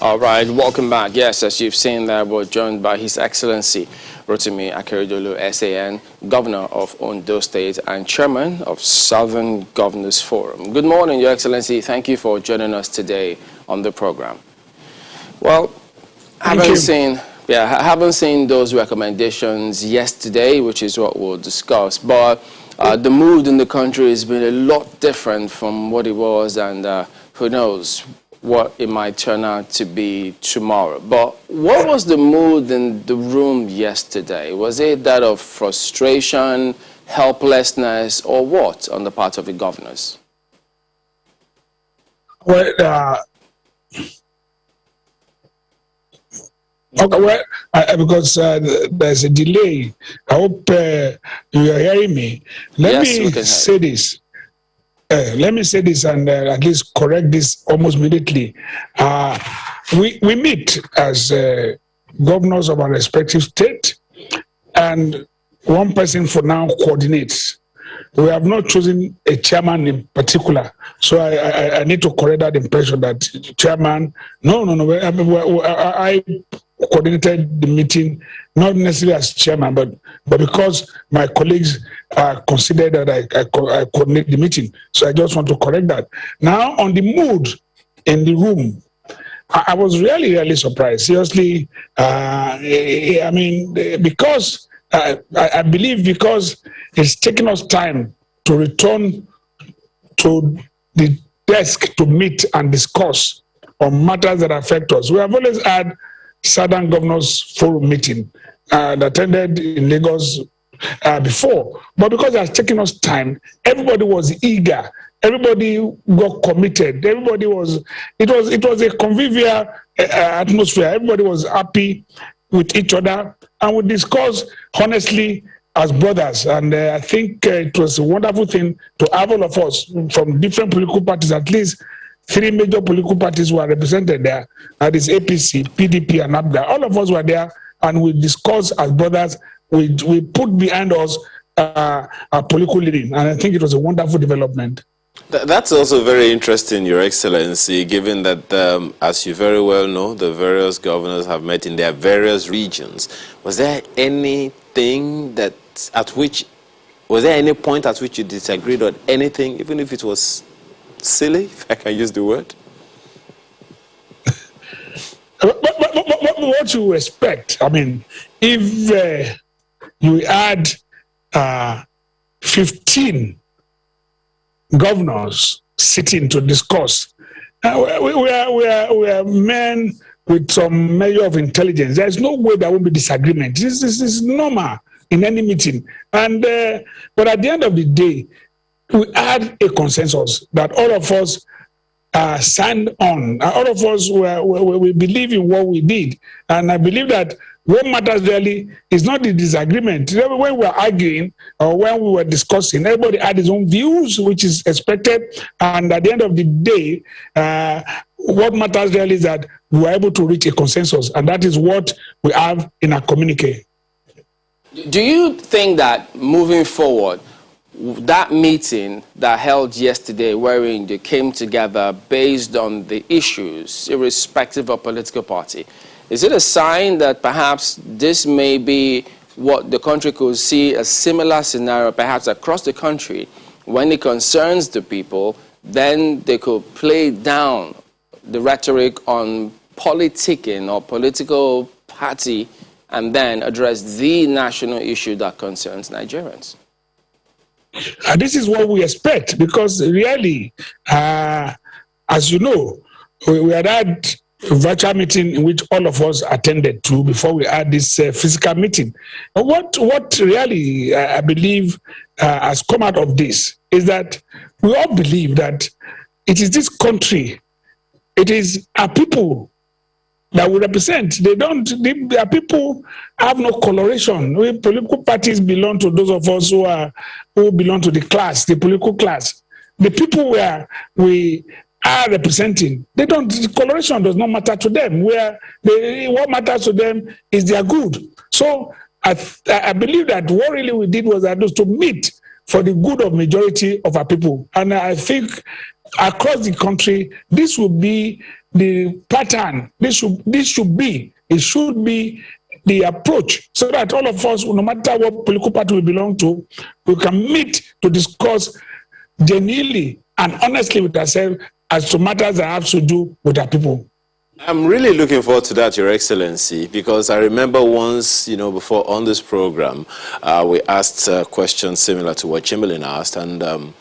All right, welcome back. Yes, as you've seen there, we're joined by His Excellency Akeredolu, SAN, Governor of Ondo State and Chairman of Southern Governors Forum. Good morning, Your Excellency. Thank you for joining us today on the program. Well, haven't seen those recommendations yesterday, which is what we'll discuss. But the mood in the country has been a lot different from what it was, and who knows what it might turn out to be tomorrow. But what was the mood in the room yesterday? Was it that of frustration, helplessness, or what on the part of the governors? Well, because there's a delay. I hope you are hearing me. Let me say this. Let me say this and at least correct this almost immediately. We meet as governors of our respective state, and one person for now coordinates. We have not chosen a chairman in particular, so I need to correct that impression that chairman. No. I coordinated the meeting, not necessarily as chairman, but because my colleagues considered that I coordinate the meeting. So I just want to correct that. Now, on the mood in the room, I was really surprised. Seriously, I mean, because I believe because it's taken us time to return to the desk to meet and discuss on matters that affect us. We have always had Southern Governors Forum meeting and attended in Lagos before, but because it has taken us time, everybody was eager, everybody got committed, it was a convivial atmosphere. Everybody was happy with each other, and we discussed honestly as brothers. And I think it was a wonderful thing to have all of us from different political parties. At least 3 major political parties were represented there. That is APC, PDP, and ABGA. All of us were there, and we discussed as brothers. We put behind us our political leading, and I think it was a wonderful development. That's also very interesting, Your Excellency, given that, as you very well know, the various governors have met in their various regions. Was there anything was there any point at which you disagreed on anything, even if it was silly, if I can use the word? What you expect? I mean, if you add 15 governors sitting to discuss, we are men with some measure of intelligence. There's no way there will be disagreement. This is normal in any meeting. And but at the end of the day, we had a consensus that all of us signed on. All of us we believe in what we did, and I believe that what matters really is not the disagreement. When we were arguing or when we were discussing, everybody had his own views, which is expected. And at the end of the day, what matters really is that we were able to reach a consensus, and that is what we have in our communique. Do you think that moving forward, that meeting that held yesterday, wherein they came together based on the issues, irrespective of political party, is it a sign that perhaps this may be what the country could see a similar scenario, perhaps across the country, when it concerns the people, then they could play down the rhetoric on politicking or political party and then address the national issue that concerns Nigerians? This is what we expect, because really, as you know, we had a virtual meeting in which all of us attended to before we had this physical meeting. But what really I believe has come out of this is that we all believe that it is this country, it is our people that we represent. Their people have no coloration. We political parties belong to those of us who belong to the class, the political class. The people where we are representing, the coloration does not matter to them. What matters to them is their good. So I believe that what really we did was to meet for the good of majority of our people. And I think across the country, this will be the pattern. It should be the approach, so that all of us, no matter what political party we belong to, we can meet to discuss genuinely and honestly with ourselves as to matters that have to do with our people. I'm really looking forward to that, Your Excellency, because I remember once, before on this program, we asked a question similar to what Chamberlain asked, and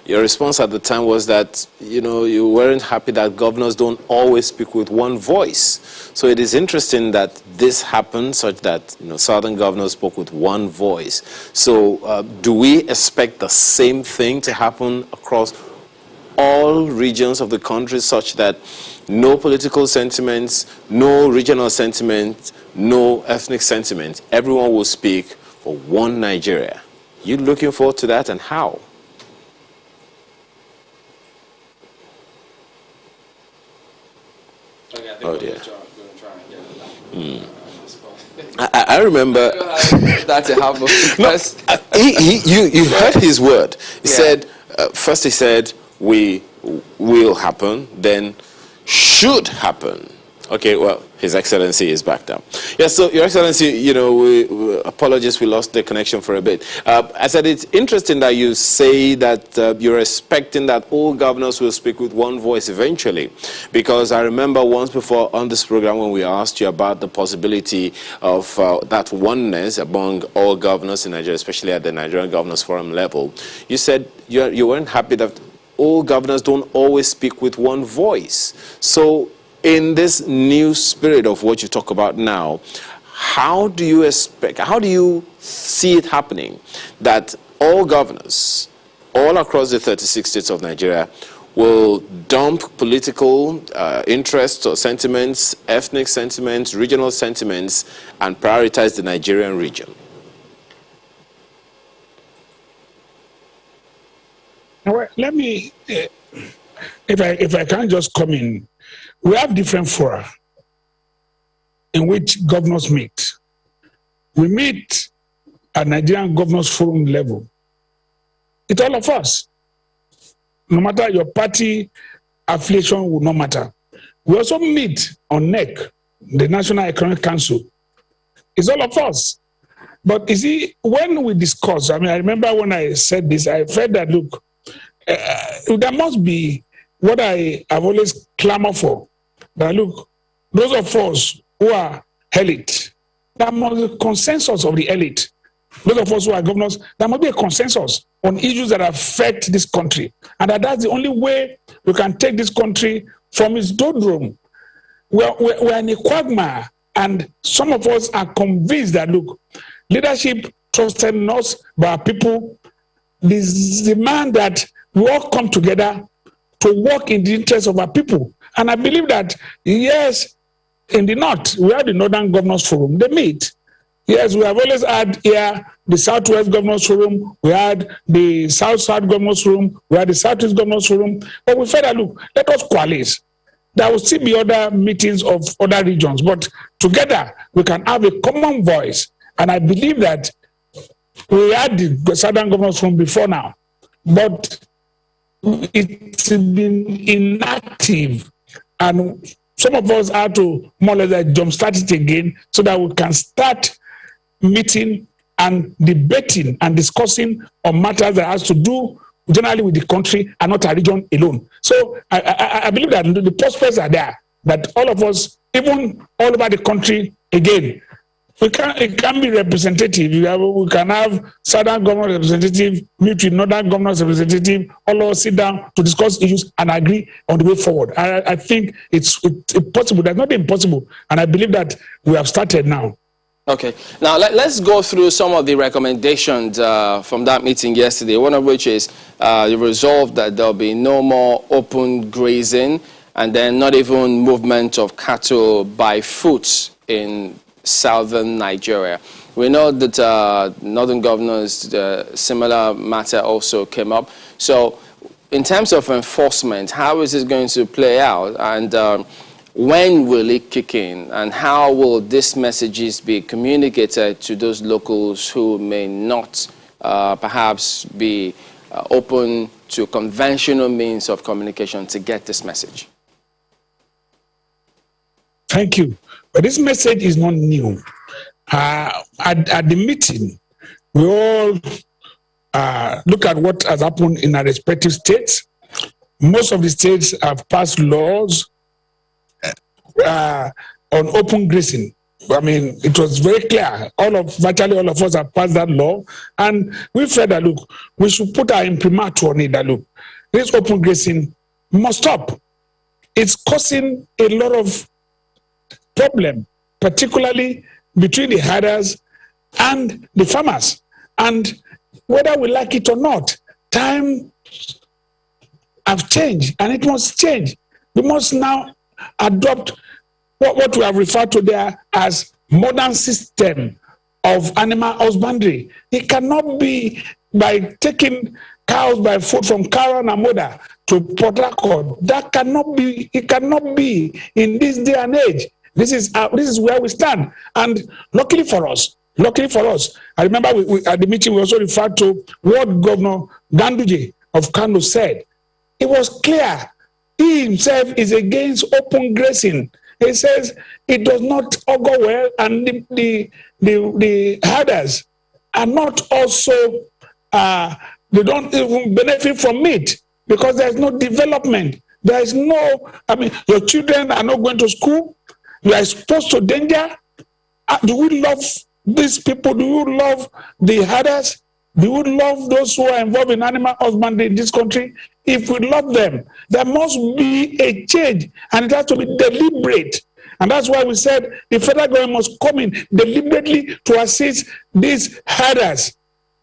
your response at the time was that, you weren't happy that governors don't always speak with one voice. So it is interesting that this happened such that, Southern governors spoke with one voice. So do we expect the same thing to happen across all regions of the country, such that no political sentiments, no regional sentiment, no ethnic sentiment, everyone will speak for one Nigeria? You looking forward to that, and how? Oh dear. I remember that to happen. You heard his word. He said, first he said, we will happen, then should happen. Okay, well, His Excellency is back now. Yes, so Your Excellency, apologies, we lost the connection for a bit. I said it's interesting that you say that you're expecting that all governors will speak with one voice eventually, because I remember once before on this program when we asked you about the possibility of that oneness among all governors in Nigeria, especially at the Nigerian Governors Forum level, you said you weren't happy that all governors don't always speak with one voice. So in this new spirit of what you talk about now, how do you see it happening that all governors, all across the 36 states of Nigeria, will dump political interests or sentiments, ethnic sentiments, regional sentiments, and prioritize the Nigerian region? Well, let me, if I can just come in, we have different fora in which governors meet. We meet at Nigerian Governors Forum level. It's all of us. No matter your party affiliation will not matter. We also meet on NEC, the National Economic Council. It's all of us. But you see, when we discuss, I remember when I said this, I felt that, look, there must be what I have always clamored for. That look, those of us who are elite, there must be a consensus of the elite. Those of us who are governors, there must be a consensus on issues that affect this country. And that's the only way we can take this country from its doldrum. We're in a quagmire, and some of us are convinced that, look, leadership trusted in us by our people. This demand that we all come together to work in the interest of our people. And I believe that, yes, in the North, we have the Northern Governors Forum. They meet. Yes, we have always had here the Southwest Governors Forum. We had the South-South Governors Forum. We had the Southeast Governors Forum. But we felt that, look, let us coalesce. There will still be other meetings of other regions. But together, we can have a common voice. And I believe that we had the Southern Governors Forum before now. But it's been inactive, and some of us have to more or less jumpstart it again so that we can start meeting and debating and discussing on matters that has to do generally with the country and not a region alone. So I believe that the prospects are there, that all of us, even all over the country, again, it can be representative. We can have Southern government representative, meet with Northern government representative, all of us sit down to discuss issues and agree on the way forward. I think it's possible. That's not impossible. And I believe that we have started now. Okay. Now, let's go through some of the recommendations from that meeting yesterday, one of which is the resolve that there'll be no more open grazing, and then not even movement of cattle by foot in southern Nigeria. We know that northern governors, similar matter also came up. So in terms of enforcement, how is this going to play out? And When will it kick in, and how will these messages be communicated to those locals who may not perhaps be open to conventional means of communication to get this message? Thank you. But this message is not new. At the meeting, we all look at what has happened in our respective states. Most of the states have passed laws on open grazing. I mean, it was very clear. Virtually all of us have passed that law. And we felt that, look, we should put our imprimatur on it, that, look, this open grazing must stop. It's causing a lot of problem, particularly between the herders and the farmers. And whether we like it or not, time have changed, and it must change. We must now adopt what we have referred to there as modern system of animal husbandry. It cannot be by taking cows by foot from Karen and Moda to Port Harcourt. That cannot be. It cannot be in this day and age. This is where we stand. And luckily for us, I remember at the meeting we also referred to what Governor Ganduje of Kano said. It was clear. He himself is against open grazing. He says it does not augur well, and the herders are not also, they don't even benefit from it because there's no development. There is no, I mean, your children are not going to school. You are exposed to danger. Do we love these people? Do you love the herders? Do you love those who are involved in animal husbandry in this country? If we love them, there must be a change, and it has to be deliberate. And that's why we said the federal government must come in deliberately to assist these herders,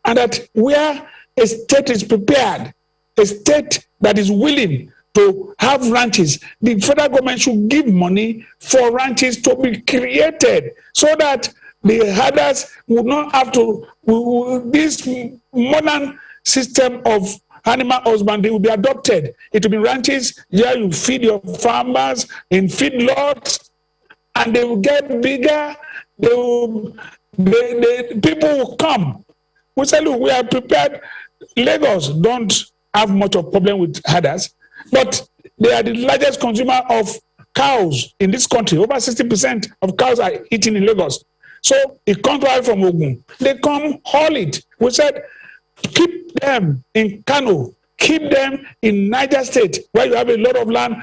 and that where a state is prepared, a state that is willing to have ranches, the federal government should give money for ranches to be created so that the herders would not have to, this modern system of animal husbandry will be adopted. It will be ranches where you feed your farmers in feedlots, and they will get bigger. People will come. We say, look, we are prepared. Lagos don't have much of a problem with herders, but they are the largest consumer of cows in this country. Over 60% of cows are eaten in Lagos. So it comes right from Ogun. They come haul it. We said, keep them in Kano, keep them in Niger State, where you have a lot of land.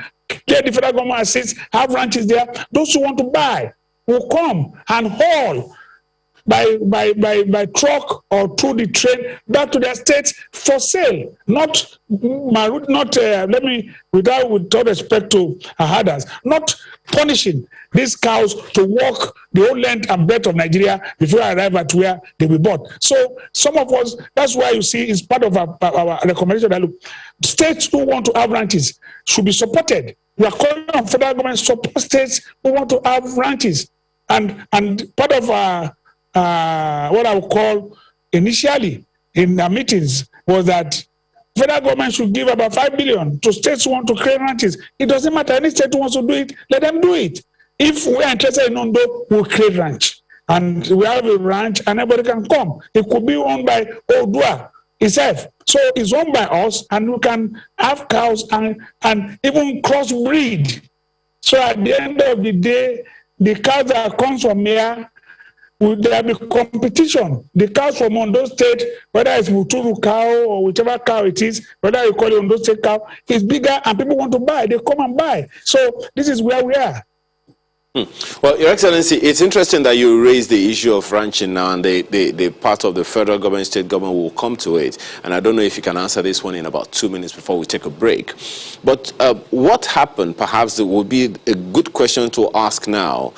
Get the federal government assist, have ranches there. Those who want to buy will come and haul by truck or through the train back to their states for sale. Not let me, with all respect to herders, not punishing these cows to walk the whole length and breadth of Nigeria before I arrive at where they will be bought. So some of us, that's why you see it's part of our recommendation that, look, states who want to have ranches should be supported. We are calling on federal government to support states who want to have ranches. And part of what I would call initially in our meetings was that federal government should give about 5 billion to states who want to create ranches. It doesn't matter. Any state who wants to do it, let them do it. If we are interested in Ondo, we'll create ranch. And we have a ranch and everybody can come. It could be owned by Odua itself. So it's owned by us, and we can have cows and even crossbreed. So at the end of the day, the cows that comes from here, there will be competition. The cows from Ondo State, whether it's Muturu cow or whichever cow it is, whether you call it Ondo State cow, is bigger and people want to buy. They come and buy. So this is where we are. Well, Your Excellency, it's interesting that you raised the issue of ranching now, and the part of the federal government, state government will come to it. And I don't know if you can answer this one in about 2 minutes before we take a break. But what happened, perhaps it would be a good question to ask now.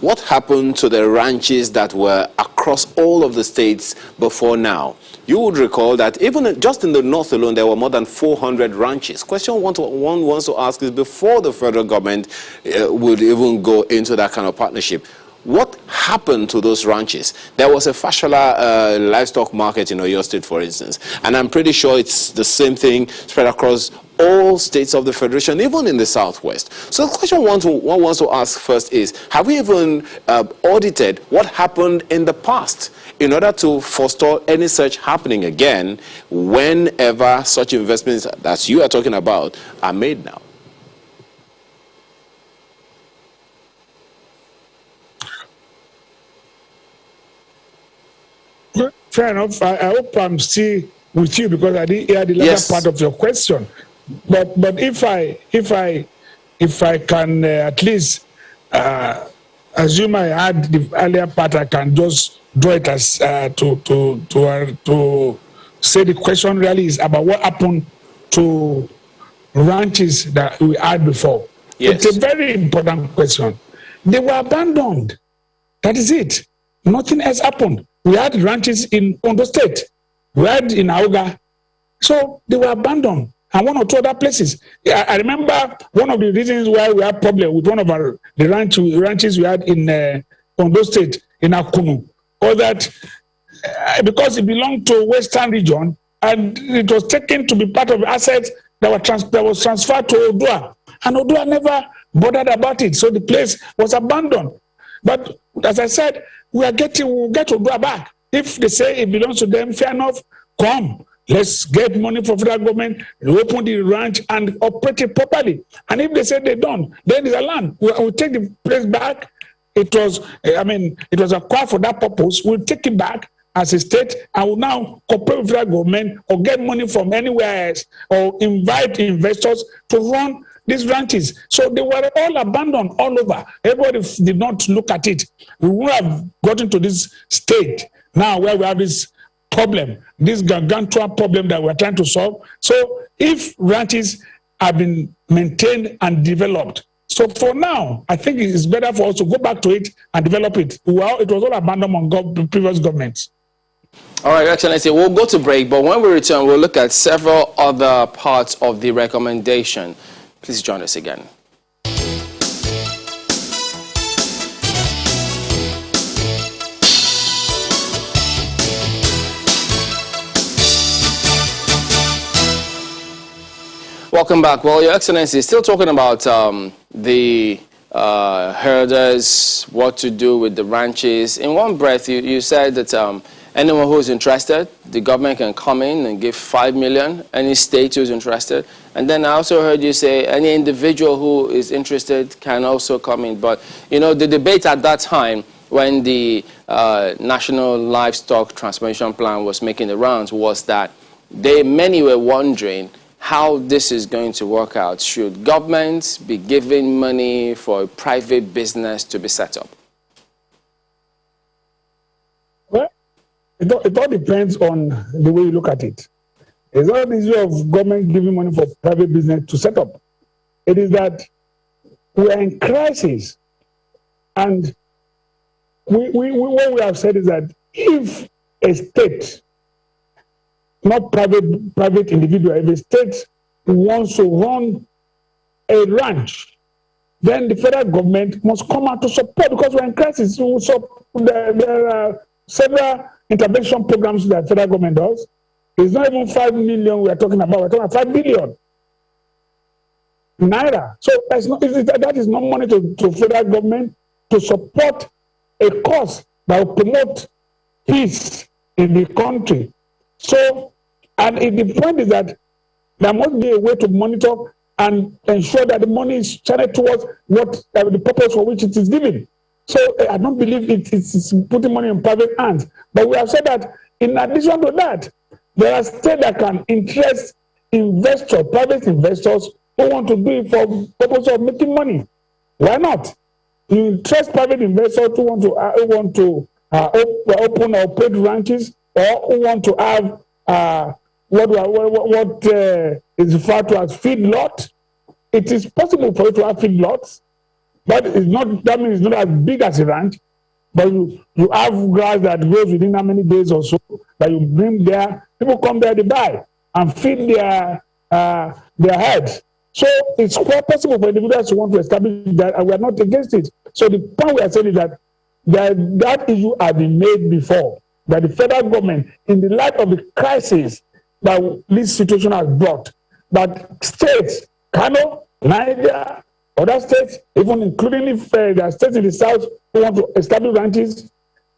What happened to the ranches that were across all of the states before now? You would recall that even just in the north alone, there were more than 400 ranches. Question one wants to ask is, before the federal government would even go into that kind of partnership, what happened to those ranches? There was a Fashola livestock market in Oyo State, for instance, and I'm pretty sure it's the same thing spread across all states of the Federation, even in the Southwest. So the question one wants to ask first is, have we even audited what happened in the past in order to forestall any such happening again whenever such investments that you are talking about are made now? Fair enough. I hope I'm still with you because I didn't hear the latter part of your question. But if I can at least assume I had the earlier part, I can just draw it as to say the question really is about what happened to ranches that we had before. Yes. It's a very important question. They were abandoned. That is it. Nothing else happened. We had ranches in Ondo State. We had in Auga. So they were abandoned. And one or two other places. I remember one of the reasons why we had problem with one of the ranches we had in Ondo State, in Akunu, or that because it belonged to Western region and it was taken to be part of assets that was transferred to Odua. And Odua never bothered about it. So the place was abandoned. But as I said, we'll get Odua back. If they say it belongs to them, fair enough, come. Let's get money from federal government, open the ranch and operate it properly. And if they say they don't, then there's a land. We'll take the place back. It was acquired for that purpose. We'll take it back as a state and will now cooperate with federal government or get money from anywhere else or invite investors to run these ranches. So they were all abandoned all over. Everybody did not look at it. We would have gotten to this state now where we have this problem, this gargantuan problem that we're trying to solve. So if ranches have been maintained and developed, so for now, I think it is better for us to go back to it and develop it. Well, it was all abandoned on previous governments. All right, Excellency, we'll go to break, but when we return, we'll look at several other parts of the recommendation. Please join us again. Welcome back. Well, Your Excellency, still talking about the herders, what to do with the ranches. In one breath, you said that anyone who is interested, the government can come in and give 5 million, any state who is interested. And then I also heard you say any individual who is interested can also come in. But, you know, the debate at that time when the National Livestock Transformation Plan was making the rounds was that many were wondering how this is going to work out. Should governments be giving money for a private business to be set up? Well, it all depends on the way you look at it. It's not the issue of government giving money for private business to set up. It is that we are in crisis. And what we have said is that if a state, not private individual, if a state wants to run a ranch, then the federal government must come out to support because we're in crisis. So there are several intervention programs that the federal government does. It's not even 5 million we are talking about. We're talking about 5 billion naira. So that is not money to federal government to support a cause that will promote peace in the country. So, and the point is that there must be a way to monitor and ensure that the money is channeled towards what the purpose for which it is given. So I don't believe it's putting money in private hands. But we have said that in addition to that, there are states that can interest investors, private investors, who want to do it for the purpose of making money. Why not? You interest private investors who want to open or operate ranches, or who want to have what is referred to as feedlot. It is possible for you to have feedlots, but it's not. That means it's not as big as a ranch. But you have grass that grows within how many days or so that you bring there. People come there, they buy and feed their heads. So it's quite possible for individuals who want to establish that, and we are not against it. So the point we are saying is that that issue has been made before, that the federal government, in the light of the crisis that this situation has brought, But states, Kano, Niger, other states, even including if there are states in the south who want to establish ranches,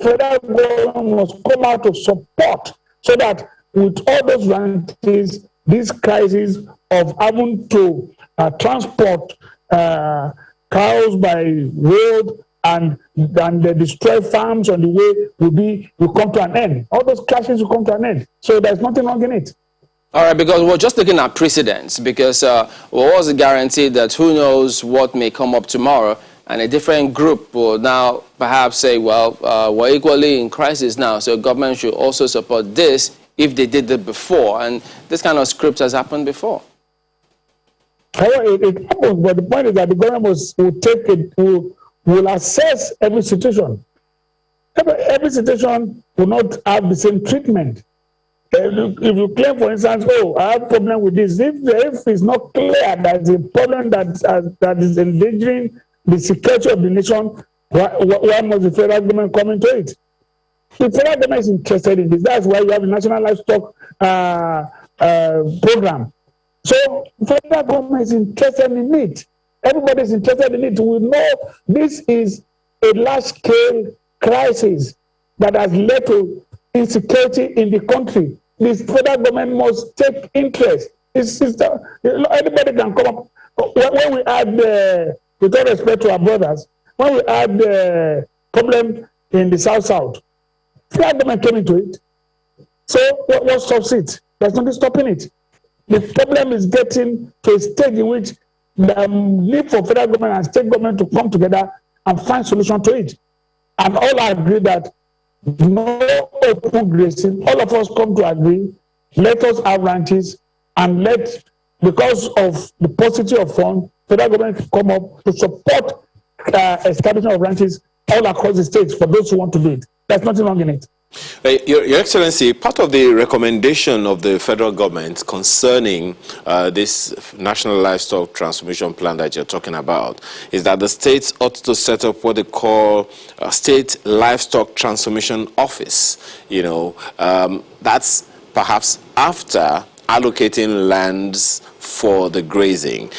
federal government must come out to support so that with all those ranches, this crisis of having to transport cows by road and they destroy farms on the way will come to an end. All those clashes will come to an end. So there's nothing wrong in it. All right, because we're just looking at precedents, because we're always guaranteed that who knows what may come up tomorrow, and a different group will now perhaps say, well, we're equally in crisis now, so government should also support this if they did it before. And this kind of script has happened before. It happens, but the point is that the government will assess every situation. Every situation will not have the same treatment. If you claim, for instance, oh, I have a problem with this, if it's not clear that the problem that is endangering the security of the nation, why must the federal government come into it? The federal government is interested in this. That's why you have the National Livestock Program. So the federal government is interested in it. Everybody is interested in it. We know this is a large-scale crisis that has led to insecurity in the country. The federal government must take interest. Anybody can come up. When we had, with all respect to our brothers, when we had the problem in the South, federal government came into it. So what stops it? There's nothing stopping it. The problem is getting to a stage in which the need for federal government and state government to come together and find solution to it. And all agree that no open grazing. All of us come to agree. Let us have ranches, and because of the paucity of funds, federal government come up to support establishment of ranches all across the states for those who want to do it. There's nothing wrong in it. Your Excellency, part of the recommendation of the federal government concerning this National Livestock Transformation Plan that you're talking about is that the states ought to set up what they call a State Livestock Transformation Office. You know, that's perhaps after allocating lands for the grazing.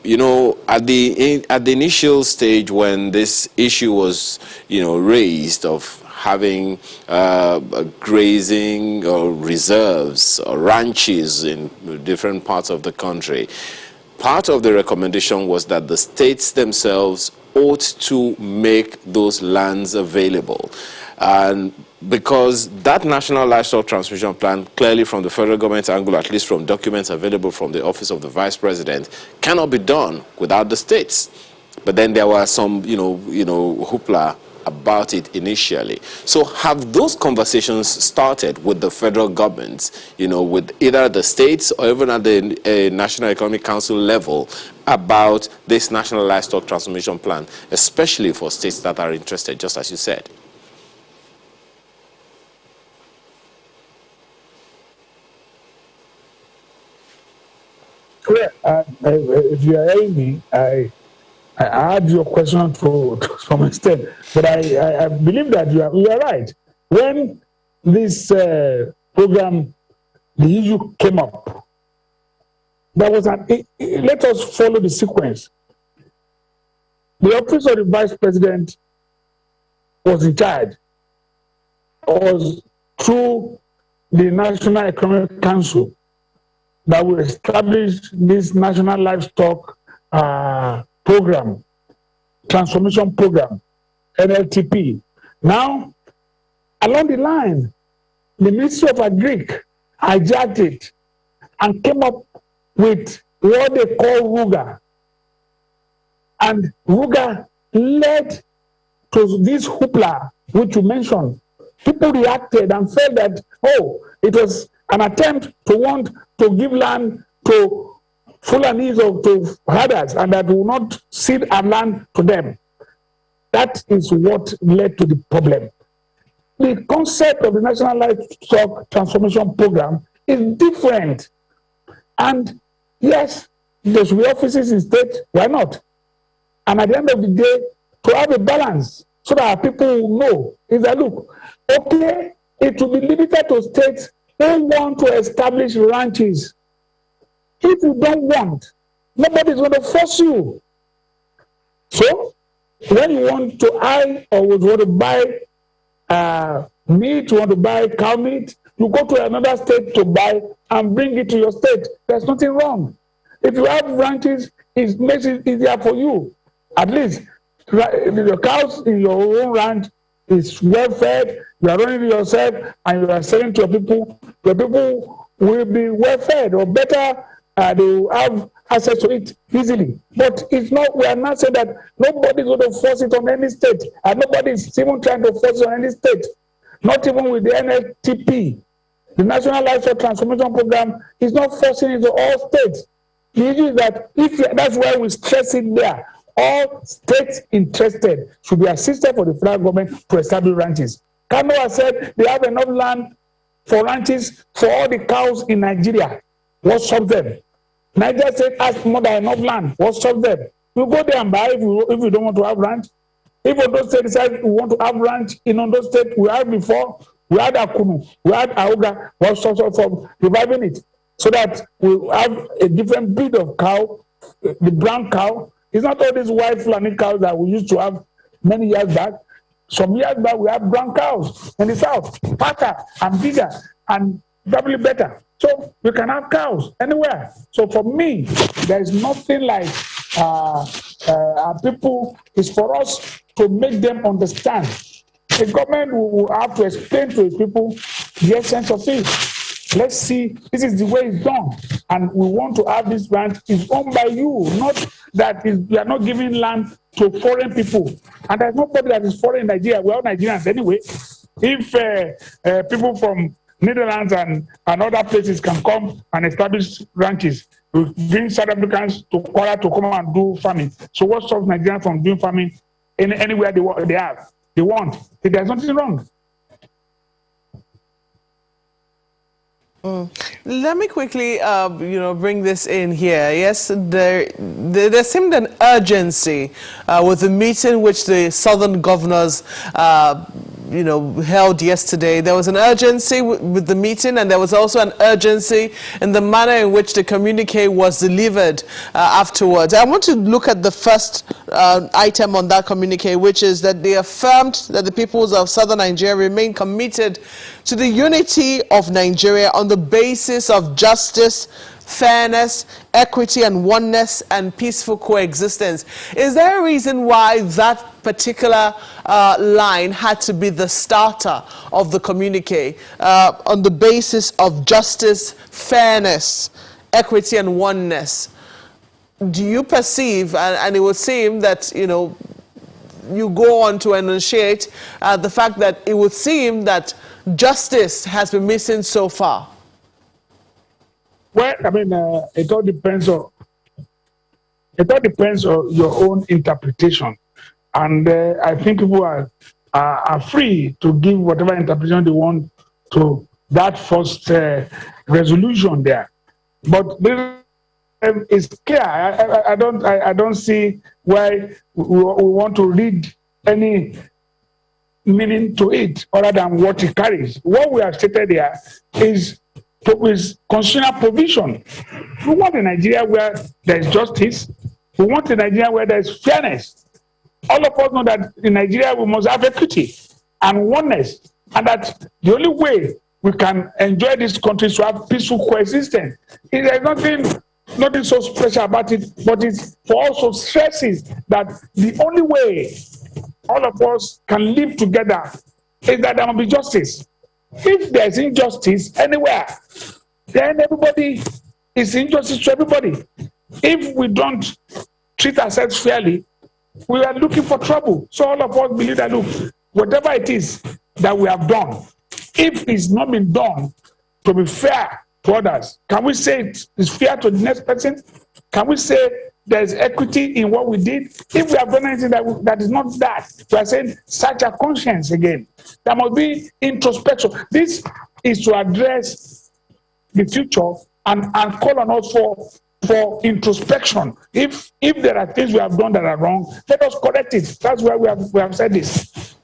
You know, at the initial stage when this issue was, raised of having grazing or reserves or ranches in different parts of the country, part of the recommendation was that the states themselves ought to make those lands available. And because that National Livestock Transmission Plan, clearly from the federal government angle, at least from documents available from the Office of the Vice President, cannot be done without the states. But then there were some, hoopla about it initially. So have those conversations started with the federal government, with either the states or even at the National Economic Council level about this National Livestock Transformation Plan, especially for states that are interested, just as you said? If you are hearing me, I add your question to some extent, but I believe that you are right. When this program, the issue came up, there was let us follow the sequence. The Office of the Vice President was in charge, was through the National Economic Council that will establish this National Livestock Program, Transformation Program, NLTP. Now, along the line, the Ministry of Agri hijacked it and came up with what they call RUGA. And RUGA led to this hoopla, which you mentioned. People reacted and felt that, it was an attempt to want to give land to Fulanis or to herders, and that will not cede our land to them. That is what led to the problem. The concept of the National Livestock Transformation Program is different. And yes, there should be offices in state, why not? And at the end of the day, to have a balance so that our people will know is that, look, okay, it will be limited to states who want to establish ranches. If you don't want, nobody's going to force you. So, when you want to buy or want to buy meat, you want to buy cow meat, you go to another state to buy and bring it to your state. There's nothing wrong. If you have ranches, it makes it easier for you. At least the cows in your own ranch is well fed, you are running it yourself, and you are selling to your people. The people will be well fed or better, they will have access to it easily. But it's not, we are not saying that nobody's going to force it on any state, and nobody is even trying to force it on any state. Not even with the NLTP. The National Livestock Transformation Program is not forcing it to all states. The issue is that that's why we stress it there. All states interested should be assisted for the federal government to establish ranches. Kano has said they have enough land for ranches for all the cows in Nigeria. What stops them? Nigeria State has more than enough land. What stops them? You go there and buy if you don't want to have ranch. If Ondo State decides we want to have ranch in Ondo State, we had before, we had Akunu, we had Auga, what stops us from reviving it? So that we have a different breed of cow, the brown cow. It's not all these white Fulani cows that we used to have many years back. Some years back, we have brown cows in the south, fatter and bigger and doubly better. So we can have cows anywhere. So for me, there is nothing like people. It's for us to make them understand. The government will have to explain to the people the essence of it. Let's see, this is the way it's done. And we want to have this land is owned by you, not that you are not giving land to foreign people. And there's nobody that is foreign in Nigeria. We're all Nigerians anyway. If people from Netherlands and other places can come and establish ranches, we bring South Africans to Kuala to come and do farming. So what stops Nigerians from doing farming anywhere they want? There's nothing wrong. Let me quickly, bring this in here. Yes, there seemed an urgency with the meeting which the southern governors, held yesterday. There was an urgency with the meeting, and there was also an urgency in the manner in which the communique was delivered afterwards. I want to look at the first item on that communique, which is that they affirmed that the peoples of southern Nigeria remain committed to the unity of Nigeria on the basis of justice, fairness, equity, and oneness, and peaceful coexistence. Is there a reason why that particular line had to be the starter of the communique, on the basis of justice, fairness, equity, and oneness? Do you perceive, and it would seem that, you go on to enunciate the fact that it would seem that justice has been missing so far? Well, I mean, it all depends on your own interpretation, and I think people are free to give whatever interpretation they want to that first resolution there. But it's clear. I don't see why we want to read any meaning to it other than what it carries. What we have stated here is constitutional provision. We want a Nigeria where there is justice. We want a Nigeria where there is fairness. All of us know that in Nigeria we must have equity and oneness, and that the only way we can enjoy this country is to have peaceful coexistence. There is nothing so special about it, but it's for also stresses that the only way all of us can live together is that there must be justice. If there's injustice anywhere, then everybody is injustice to everybody. If we don't treat ourselves fairly, we are looking for trouble. So all of us believe that, look, whatever it is that we have done, if it's not been done to be fair to others, can we say it is fair to the next person? Can we say there's equity in what we did? If we have done anything that is not that, we are saying search our conscience again. There must be introspection. This is to address the future and call on us for introspection. If there are things we have done that are wrong, let us correct it. That's why we have said this.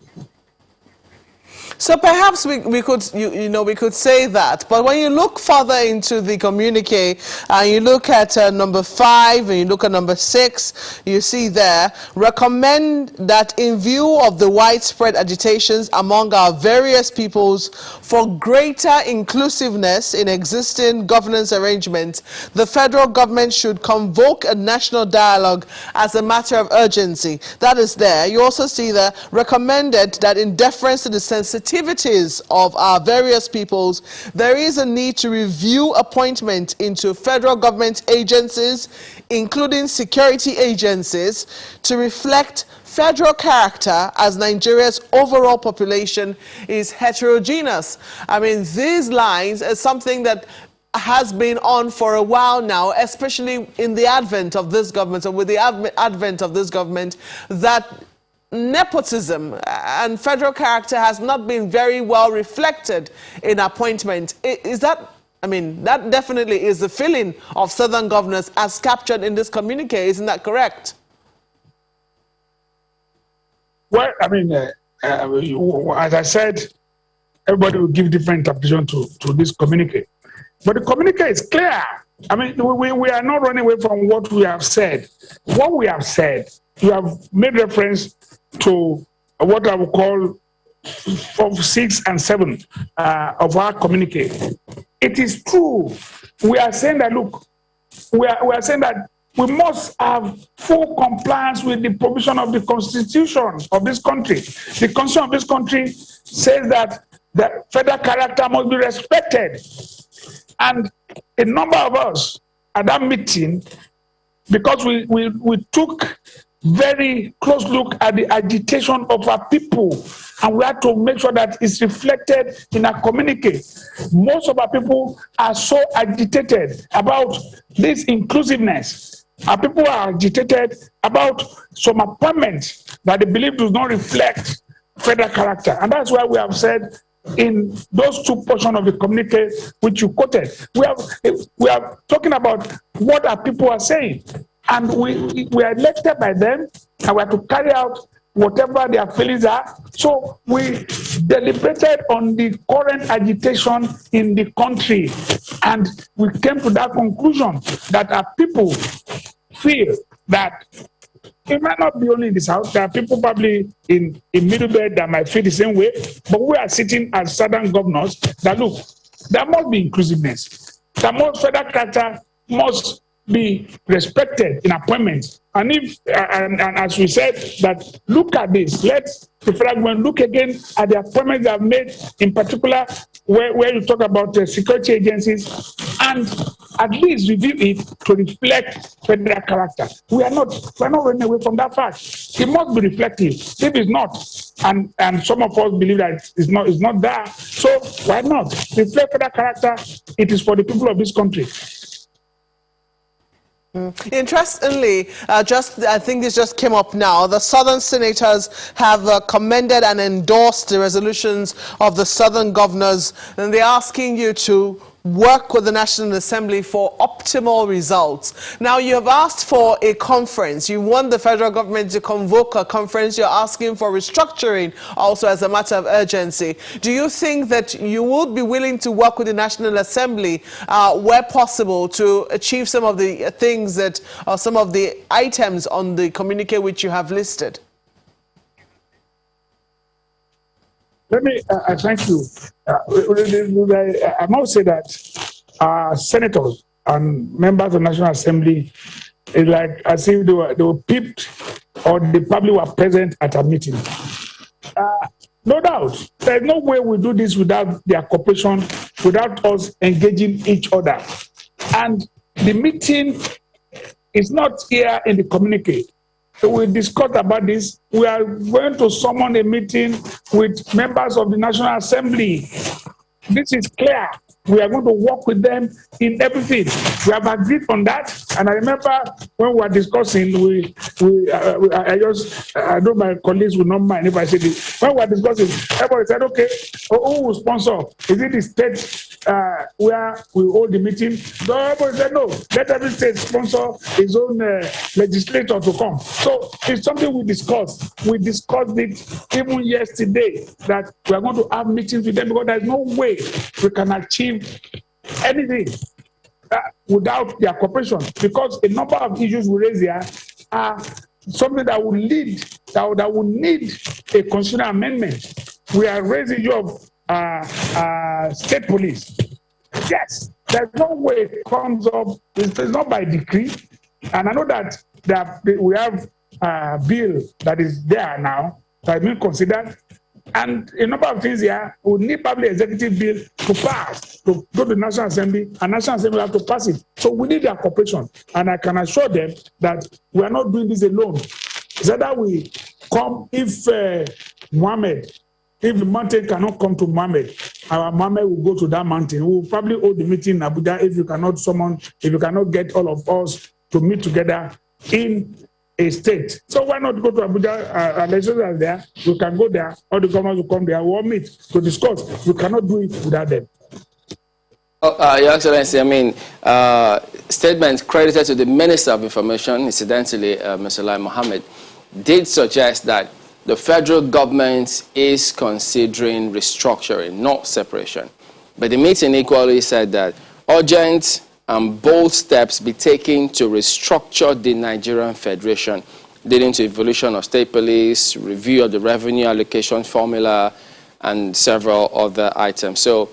So perhaps we could we could say that, but when you look further into the communique and you look at number 5 and you look at number 6, you see there, recommend that in view of the widespread agitations among our various peoples for greater inclusiveness in existing governance arrangements, the federal government should convoke a national dialogue as a matter of urgency. That is there. You also see there, recommended that in deference to the sensitivities of our various peoples, there is a need to review appointment into federal government agencies, including security agencies, to reflect federal character as Nigeria's overall population is heterogeneous. I mean, these lines are something that has been on for a while now, especially in the advent of this government, or with the advent of this government, that nepotism and federal character has not been very well reflected in appointment. Is that, I mean, that definitely is the feeling of Southern governors as captured in this communique, isn't that correct? Well, I mean, as I said, everybody will give different interpretation to this communique. But the communique is clear. I mean, we are not running away from what we have said. What we have said, you have made reference to what I would call 6 and 7 of our communique. It is true. We are saying that, look, we are saying that we must have full compliance with the provision of the constitution of this country. The constitution of this country says that the federal character must be respected. And a number of us at that meeting, because we took very close look at the agitation of our people, and we had to make sure that it's reflected in our communique. Most of our people are so agitated about this inclusiveness. Our people are agitated about some appointments that they believe does not reflect federal character. And that's why we have said in those 2 portions of the communique which you quoted, we are talking about what our people are saying. And we are elected by them, and we have to carry out whatever their feelings are. So we deliberated on the current agitation in the country, and we came to that conclusion that our people feel that it might not be only in the South. There are people probably in Middlebelt that might feel the same way, but we are sitting as Southern governors that, look, there must be inclusiveness. The most federal character must be respected in appointments. And if and as we said, that look at this, let the federal government look again at the appointments they have made, in particular where you talk about security agencies, and at least review it to reflect federal character. We're not running away from that fact. It must be reflective. If it's not, and some of us believe that it's not there, so why not reflect federal character? It is for the people of this country. Interestingly, I think this just came up now, the Southern senators have commended and endorsed the resolutions of the Southern governors, and they're asking you to work with the National Assembly for optimal results. Now, you have asked for a conference. You want the federal government to convoke a conference. You're asking for restructuring also as a matter of urgency. Do you think that you would be willing to work with the National Assembly where possible to achieve some of the things that, or some of the items on the communique which you have listed? Let me, thank you. I must say that senators and members of the National Assembly, it's like as if they were pipped, or they probably were present at a meeting. No doubt, there's no way we do this without their cooperation, without us engaging each other. And the meeting is not here in the communique. We discussed about this. We are going to summon a meeting with members of the National Assembly. This is clear. We are going to work with them in everything. We have agreed on that. And I remember when we were discussing, I know my colleagues will not mind if I say this. When we were discussing, everybody said, okay, who will sponsor? Is it the state where we hold the meeting. Everybody said, no, let every state sponsor his own legislator to come. So it's something we discussed. We discussed it even yesterday, that we are going to have meetings with them, because there's no way we can achieve anything without their cooperation, because a number of issues we raise here are something that will lead, that will need a constitutional amendment. We are raising the issue of state police. Yes, there's no way it comes up. It's not by decree. And I know that we have a bill that is there now that has been considered. And a number of things here, we need probably executive bill to pass, to go to the National Assembly, and National Assembly will have to pass it. So we need their cooperation. And I can assure them that we are not doing this alone. It's either we come, if the mountain cannot come to Mohammed, our Mohammed will go to that mountain. We will probably hold the meeting in Abuja if you cannot get all of us to meet together in a state. So why not go to Abuja? Legislators are there. We can go there. All the governors will come there. We'll meet to discuss. We cannot do it without them. Your Excellency, I mean, statement credited to the Minister of Information, incidentally, Mr. Lai Mohammed, did suggest that the federal government is considering restructuring, not separation. But the meeting equally said that urgent and bold steps be taken to restructure the Nigerian Federation, leading to evolution of state police, review of the revenue allocation formula, and several other items. So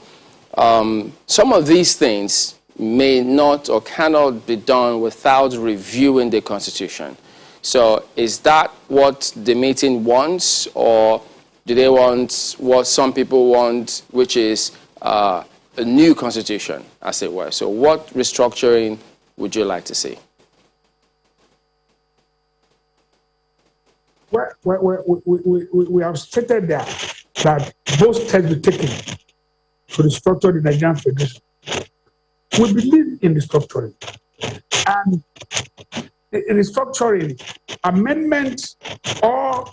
some of these things may not or cannot be done without reviewing the Constitution. So is that what the meeting wants, or do they want what some people want, which is a new constitution, as it were? So what restructuring would you like to see? We have stated there that both steps be taken to restructure the Nigerian Federation. We believe in restructuring. And restructuring, amendment, or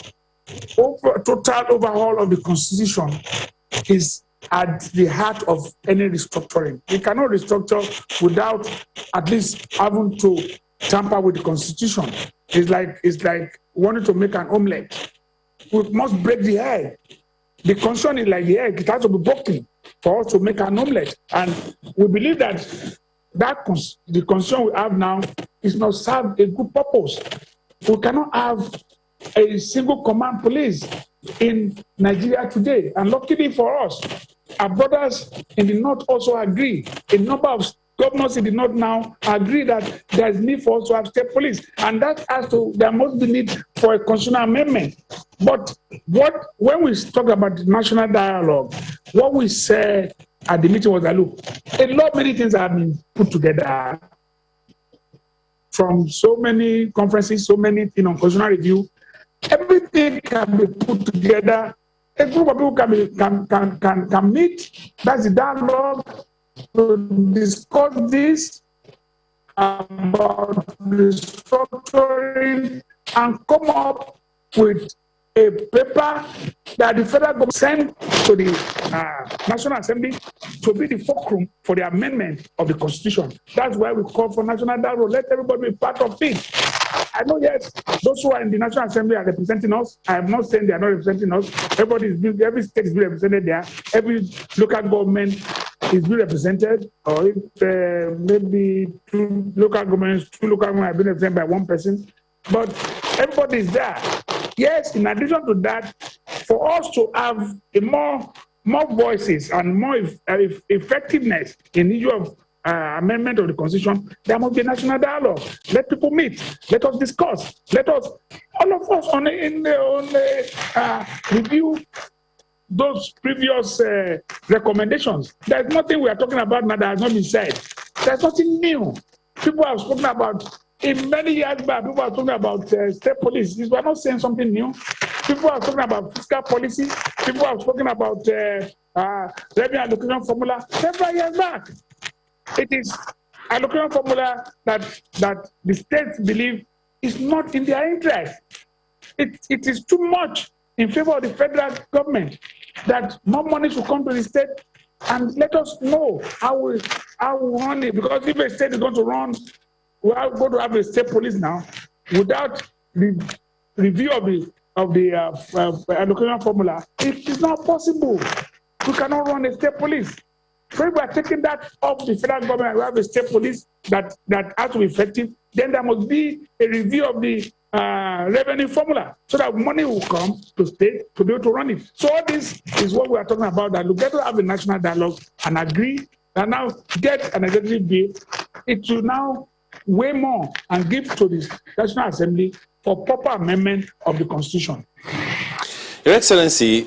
total overhaul of the Constitution is at the heart of any restructuring. We cannot restructure without at least having to tamper with the Constitution. It's like wanting to make an omelette. We must break the egg. The Constitution is like the egg. It has to be broken for us to make an omelette. And we believe that the Constitution we have now is not serve a good purpose. We cannot have a single command police in Nigeria today. And luckily for us, our brothers in the North also agree. A number of governors in the North now agree that there is need for us to have state police. And that there must be need for a constitutional amendment. But when we talk about the national dialogue, what we said at the meeting was that, look, many things have been put together from so many conferences, so many constitutional review. Everything can be put together. A group of people can meet. That's the dialogue to discuss this about restructuring and come up with a paper that the federal government sent to the National Assembly to be the fulcrum for the amendment of the Constitution. That's why we call for national dialogue. Let everybody be part of it. I know, yes, those who are in the National Assembly are representing us. I am not saying they are not representing us. Every state is being represented there. Every local government is being represented. Or if maybe two local governments have been represented by one person. But everybody is there. Yes, in addition to that, for us to have more voices and more effectiveness in the issue of amendment of the Constitution, there must be a national dialogue. Let people meet. Let us discuss. Let us, all of us, review those previous recommendations. There's nothing we are talking about now that has not been said. There's nothing new. People have spoken about. In many years back, people are talking about state police. We are not saying something new. People are talking about fiscal policy. People have spoken about revenue allocation formula several years back. It is allocation formula that the states believe is not in their interest. It is too much in favor of the federal government, that more money should come to the state and let us know how we run it. Because if a state is going to run, we are going to have a state police now without the review of the allocation formula. It is not possible. We cannot run a state police. So if we are taking that off the federal government, we have a state police that has to be effective, then there must be a review of the revenue formula so that money will come to state to be able to run it. So all this is what we are talking about, that we get to have a national dialogue and agree and now get an executive bill. It will now weigh more and give to the National Assembly for proper amendment of the Constitution. Your Excellency,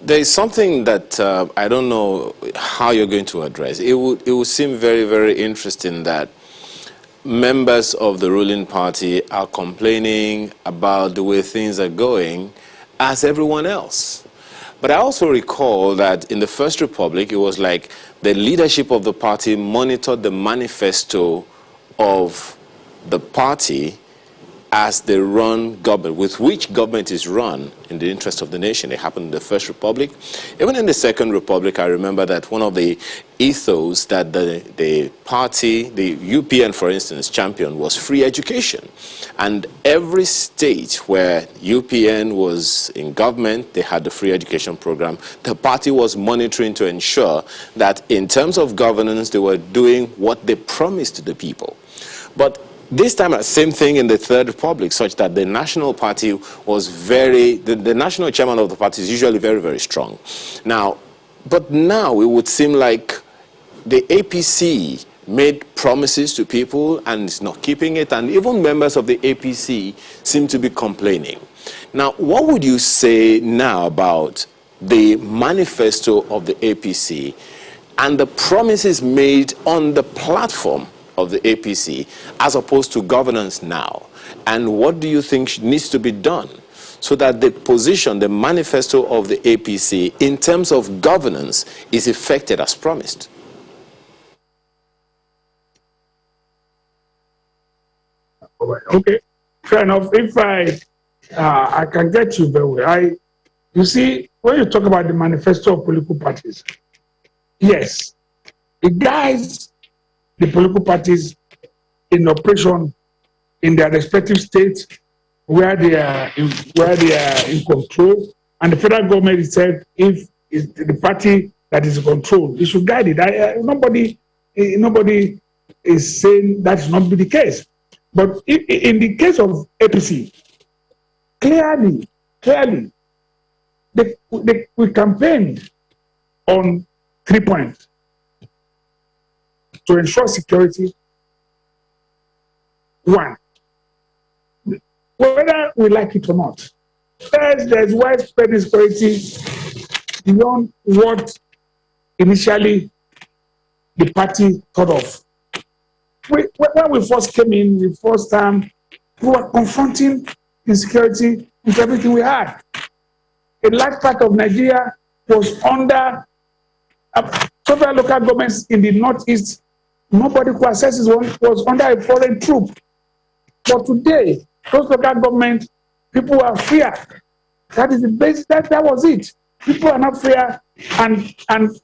there is something that I don't know how you're going to address. It would seem very, very interesting that members of the ruling party are complaining about the way things are going as everyone else. But I also recall that in the First Republic, it was like the leadership of the party monitored the manifesto of the party as they run government, with which government is run in the interest of the nation. It happened in the First Republic. Even in the Second Republic, I remember that one of the ethos that the party, the UPN, for instance, championed was free education. And every state where UPN was in government, they had the free education program. The party was monitoring to ensure that in terms of governance, they were doing what they promised to the people. But this time, same thing in the Third Republic, such that the national party was the national chairman of the party is usually very, very strong. But now it would seem like the APC made promises to people and is not keeping it, and even members of the APC seem to be complaining. Now, what would you say now about the manifesto of the APC and the promises made on the platform of the APC as opposed to governance now? And what do you think needs to be done so that the position, the manifesto of the APC in terms of governance is effected as promised? Okay, fair enough. If I can get you very well. You see, when you talk about the manifesto of political parties, yes, it guides the political parties in operation in their respective states where they are in control, and the federal government itself, if it's the party that is in control, it should guide it. Nobody is saying that should not be the case. But in the case of APC, clearly, we campaigned on 3 points: to ensure security. One, whether we like it or not, there's widespread insecurity beyond what initially the party thought of. When we first came in the first time, we were confronting insecurity with everything we had. A large part of Nigeria was under several local governments in the northeast. Nobody who accesses was under a foreign troop. But today, those local governments, people are fear. That is the base. That was it. People are not fear, and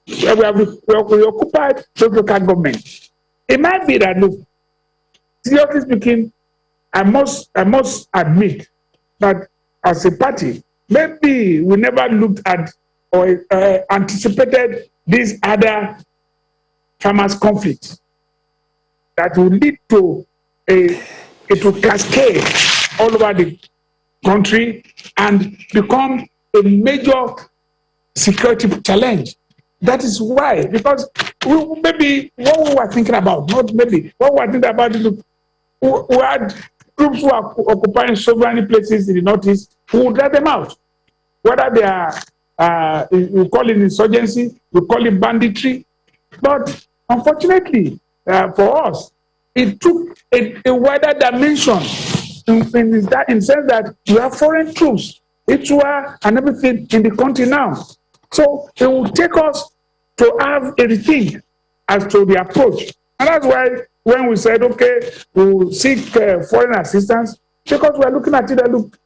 we occupied those local governments. It might be that, look, seriously speaking, I must admit that as a party, maybe we never looked at or anticipated these other farmers' conflicts that will lead to it will cascade all over the country and become a major security challenge. That is why, because maybe what we were thinking about, not maybe, what we were thinking about is we had groups who are occupying so many places in the northeast, who would let them out. Whether they are, we call it insurgency, we call it banditry. But unfortunately, for us, it took a wider dimension in the sense that we have foreign troops, Itua and everything in the country now. So it will take us to have a rethink as to the approach. And that's why when we said, okay, we will seek foreign assistance, because we are looking at it and look,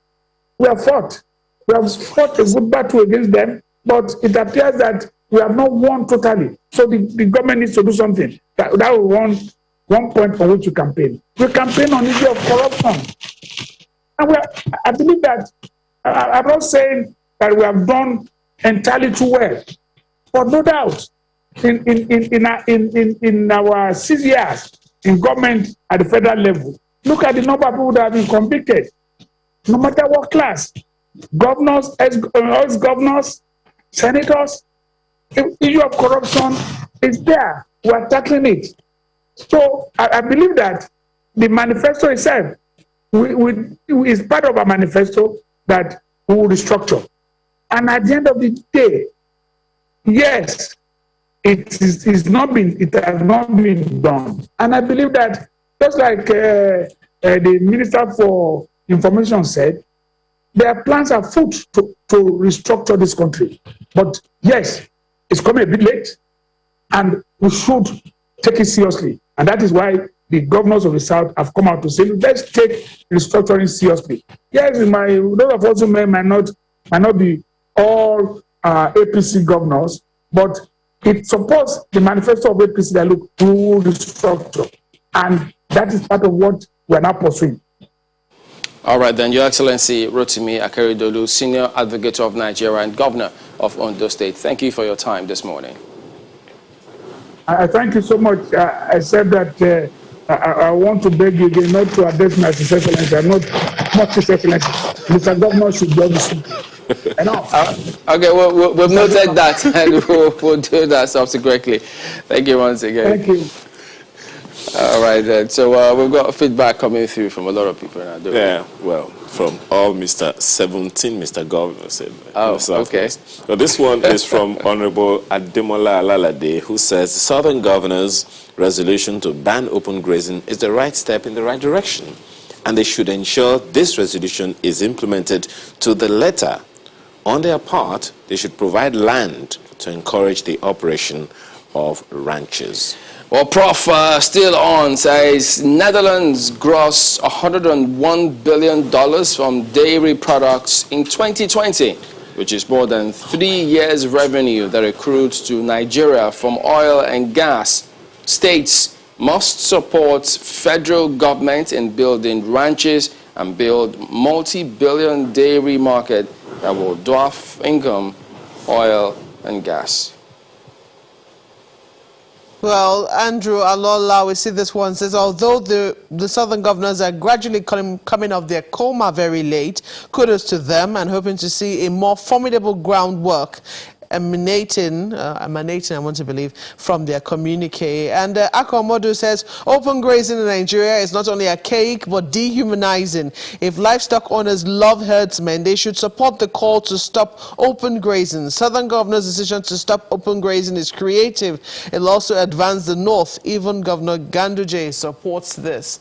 we have fought. We have fought a good battle against them, but it appears that we have not won totally. So the government needs to do something. That will one point on which you campaign. We campaign on the issue of corruption. And I believe that, I'm not saying that we have done entirely too well, but no doubt, in our 6 years in government at the federal level, look at the number of people that have been convicted, no matter what class, governors, ex-governors, senators. The issue of corruption is there. We are tackling it. So I believe that the manifesto itself is part of a manifesto that we will restructure. And at the end of the day, yes, it has not been done. And I believe that, just like the Minister for Information said, their plans are afoot to restructure this country. But yes, it's coming a bit late, and we should take it seriously. And that is why the governors of the South have come out to say, let's take restructuring seriously. Yes, those of us who might not be all APC governors, but it supports the manifesto of APC that look to restructure. And that is part of what we are now pursuing. All right, then, Your Excellency Rotimi Akeredolu, Senior Advocate of Nigeria and Governor of Ondo State, thank you for your time this morning. I thank you so much. I said that I want to beg you again not to address my His Excellency. I'm not His Excellency. Mr. Governor should do this. Enough. Okay, we've noted that, and we'll do that subsequently. Thank you once again. Thank you. All right, then. So we've got feedback coming through from a lot of people now. Yeah, well, from all Mr. 17, Mr. Governor said. Oh, okay. So this one is from Honorable Ademola Alalade, who says the Southern Governor's resolution to ban open grazing is the right step in the right direction, and they should ensure this resolution is implemented to the letter. On their part, they should provide land to encourage the operation of ranches. Well, Prof, still on, says Netherlands gross $101 billion from dairy products in 2020, which is more than 3 years' revenue that accrued to Nigeria from oil and gas. States must support federal government in building ranches and build multi-billion dairy market that will dwarf income, oil and gas. Well, Andrew Alola, we see this one, says, although the Southern governors are gradually coming off their coma very late, kudos to them, and hoping to see a more formidable groundwork emanating, I want to believe, from their communique. And Akeredolu says, open grazing in Nigeria is not only archaic, but dehumanizing. If livestock owners love herdsmen, they should support the call to stop open grazing. Southern governor's decision to stop open grazing is creative. It'll also advance the north. Even Governor Ganduje supports this.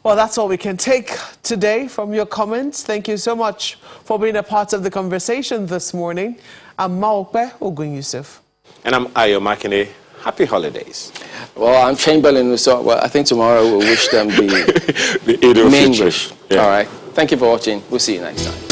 Well, that's all we can take today from your comments. Thank you so much for being a part of the conversation this morning. I'm Maokbe Ogun Yusuf. And I'm Ayo Makinde. Happy holidays. Well, I'm Chamberlain. So, well, I think tomorrow we'll wish them the main wish. Yeah. All right. Thank you for watching. We'll see you next time.